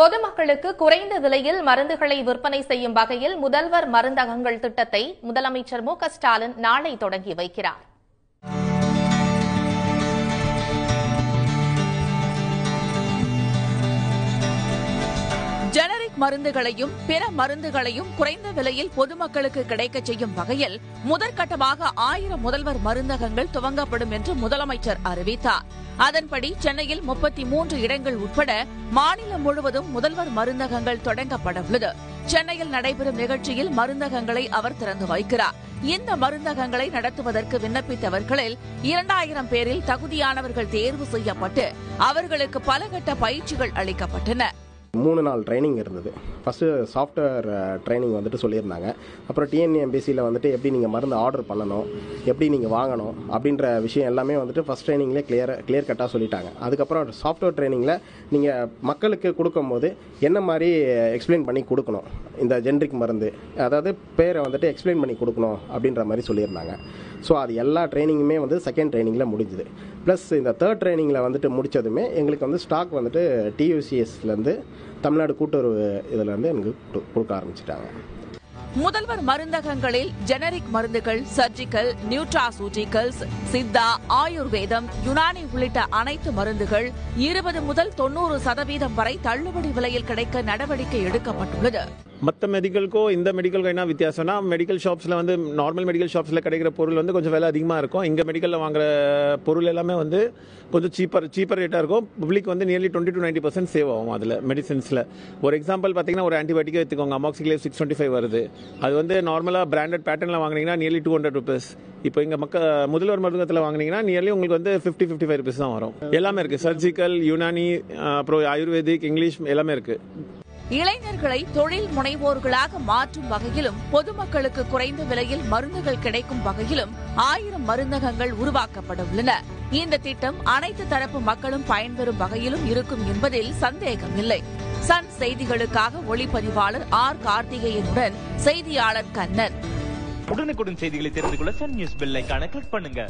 பொதுமக்களுக்கு குறைந்த விலையில் மருந்துகளை விற்பனை செய்யும் வகையில் முதல்வர் மருந்தகங்கள் திட்டத்தை முதலமைச்சர் மு.க.ஸ்டாலின் நாளை தொடங்கி வைக்கிறார். ஜெனரிக் மருந்துகளையும் பிற மருந்துகளையும் குறைந்த விலையில் பொதுமக்களுக்கு கிடைக்கச் செய்யும் வகையில் முதற்கட்டமாக 1000 முதல்வர் மருந்தகங்கள் துவங்கப்படும் என்று முதலமைச்சர் அறிவித்தார். அதன்படி சென்னையில் 33 இடங்கள் உட்பட மாநிலம் முழுவதும் முதல்வர் மருந்தகங்கள் தொடங்கப்படவுள்ளது. சென்னையில் நடைபெறும் நிகழ்ச்சியில் மருந்தகங்களை அவர் திறந்து வைக்கிறார். இந்த மருந்தகங்களை நடத்துவதற்கு விண்ணப்பித்தவர்களில் 2000 பேரில் தகுதியானவர்கள் தேர்வு செய்யப்பட்டு அவர்களுக்கு பலகட்ட பயிற்சிகள் அளிக்கப்பட்டன. 3 நாள் ட்ரைனிங் இருந்தது. ஃபஸ்ட்டு சாஃப்ட்வேர் ட்ரைனிங் வந்துட்டு சொல்லியிருந்தாங்க. அப்புறம் டிஎன்எம்பிசியில் வந்துட்டு எப்படி நீங்கள் மருந்து ஆர்டர் பண்ணணும், எப்படி நீங்கள் வாங்கணும் அப்படின்ற விஷயம் எல்லாமே வந்துட்டு ஃபஸ்ட் ட்ரைனிங்லேயே கிளியர் கட்டாக சொல்லிட்டாங்க. அதுக்கப்புறம் சாஃப்ட்வேர் ட்ரைனிங்கில் நீங்கள் மக்களுக்கு கொடுக்கும்போது என்ன மாதிரி எக்ஸ்பிளைன் பண்ணி கொடுக்கணும், இந்த ஜென்ரிக் மருந்து அதாவது பேரை வந்துட்டு எக்ஸ்பிளைன் பண்ணி கொடுக்கணும் அப்படின்ற மாதிரி சொல்லியிருந்தாங்க. ஸோ அது எல்லா ட்ரைனிங்குமே வந்து செகண்ட் ட்ரைனிங்கில் முடிஞ்சுது. ப்ளஸ் இந்த தேர்ட் ட்ரைனிங்கில் வந்துட்டு முடித்ததுமே எங்களுக்கு வந்து ஸ்டாக் வந்துட்டு TUCSலேருந்து தமிழ்நாடு கூட்டுறவு இதிலேருந்து எனக்கு கொடுக்க ஆரம்பிச்சிட்டாங்க. முதல்வர் மருந்தகங்களில் ஜெனரிக் மருந்துகள், சர்ஜிக்கல், நியூட்ராசூட்டிகல்ஸ், சித்தா, ஆயுர்வேதம், யுனானி உள்ளிட்ட அனைத்து மருந்துகள் 20 முதல் 90% வரை தள்ளுபடி விலையில் கிடைக்க நடவடிக்கை எடுக்கப்பட்டுள்ளது. மற்ற மெடிக்கலுக்கோ இந்த மெடிக்கலுக்கு என்ன வித்தியாசம்னா, மெடிக்கல் ஷாப்ஸில் வந்து நார்மல் மெடிக்கல் ஷாப்ஸில் கிடைக்கிற பொருள் வந்து கொஞ்சம் விலை அதிகமாக இருக்கும். இங்கே மெடிக்கலில் வாங்குற பொருள் எல்லாமே வந்து கொஞ்சம் சீப்பர் ரேட்டாக இருக்கும். பப்ளிக் வந்து நியர்லி 20 to 90% சேவ் ஆகும் அதில் மெடிசன்ஸில். ஒரு எக்ஸாம்பிள் பார்த்தீங்கன்னா, ஒரு ஆன்டிபயோட்டிக் எடுத்துக்கோங்க, அமாக்சிக்லேவ் 625 வருது. அது வந்து நார்மலாக பிராண்டட் பேட்டர்னில் வாங்கினீங்கன்னா நியர்லி 200 rupees. இப்போ இங்கே முதல்வர் மருந்தகத்தில் வாங்கினீங்கன்னா நியர்லி உங்களுக்கு வந்து 50-55 rupees தான் வரும். எல்லாமே இருக்குது, சர்ஜிக்கல், யுனானி, அப்புறம் ஆயுர்வேதிக், இங்கிலீஷ் எல்லாமே இருக்குது. இளைஞர்களை தொழில் முனைவோர்களாக மாற்றும் வகையிலும் பொதுமக்களுக்கு குறைந்த விலையில் மருந்துகள் கிடைக்கும் வகையிலும் 1000 மருந்தகங்கள் உருவாக்கப்பட உள்ளன. இந்த திட்டம் அனைத்து தரப்பு மக்களும் பயன்பெறும் வகையிலும் இருக்கும் என்பதில் சந்தேகமில்லை. சன் செய்திகளுக்காக ஒளிப்பதிவாளர் ஆர். கார்த்திகேயனுடன் செய்தியாளர் கண்ணன். உடனுக்குடன் செய்திகளை தெரிந்து கொள்ள சன் நியூஸ் பெல் ஐகானை கிளிக் பண்ணுங்க.